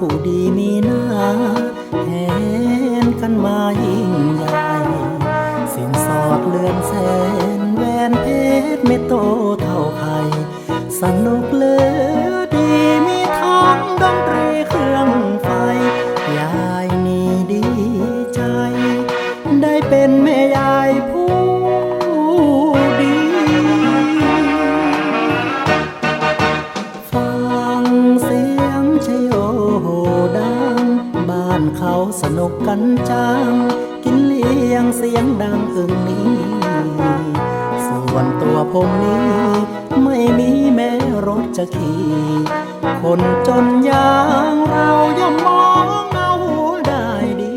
ผู้ดีมีหน้าแหนกันมายิ่งใหญ่สินสอดเลือนแสนแหวนเพชรไม่โตเท่าใครสนุกเหลือดีมีทั้งดนตรีเครื่องไฟยายนี่ดีใจได้เป็นแม่ยายผู้ดี ฟังเสียงชโยโหดังบ้านเขาสนุกกันจังกินเลี้ยงเสียงดังอึ่งนี้ส่วนตัวผมนี้ไม่มีแม้รถจะขี่คนจนอย่างเราย่อมมองเอาหัวได้ดี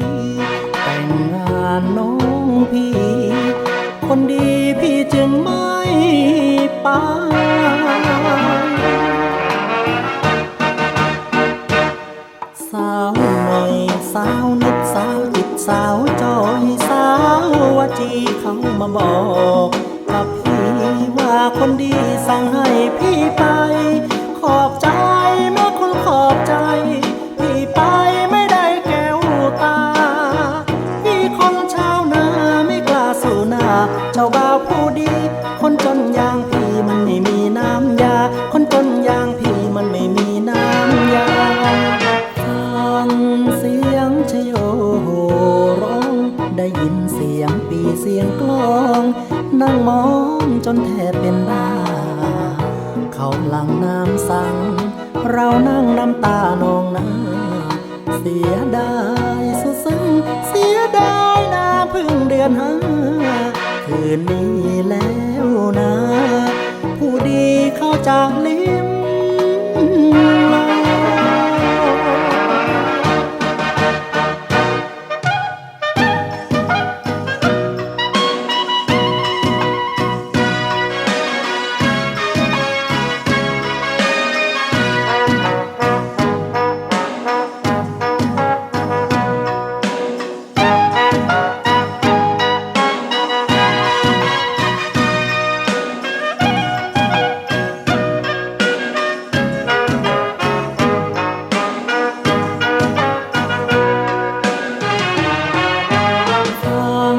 แต่งงานน้องพี่คนดีพี่จึงไม่ไป สาวหน่อยสาวนิดสาวจิตสาวจอยสาววจีเขามาบอกกับพี่ว่าคนดีสั่งให้พี่ไปขอบใจแม่คนขอบใจพี่ไปไม่ได้แก้วตาพี่คนชาวนาไม่กล้าสู่หน้าเจ้าบ่าวผู้ดีคนจนอย่างพี่มันไม่มีน้ำยาคนจนอย่างพี่มันไม่มีน้ำยาฟังเสียงชโยโหร้องได้ยินเสียงปีเสียงกลองนั่งมองจนแทบเป็นบ้าเขาหลังน้ำสั่งเรานั่งน้ำตานองหน้าเสียดายสุดซึ้งเสียดายนาพึ่งเดือนห้าคืนนี้แล้วนะผู้ดีเข้าจากลิ้มลอย ฟัง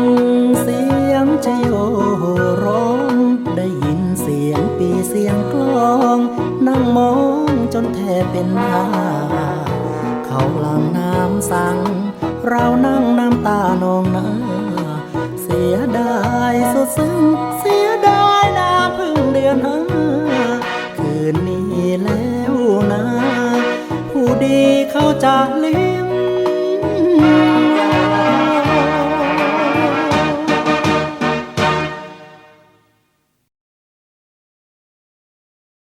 เสียงชโยโหร้องได้ยินเสียงปีเสียงกลองนั่งมองจนแทบเป็นบ้าเขาหลังน้ำสั่งเรานั่งน้ำตานองหน้าเสียดายสุดซึ้งเสียดายนาพึ่งเดือนห้าคืนนี้แล้วนะผู้ดีเขาจากลิ้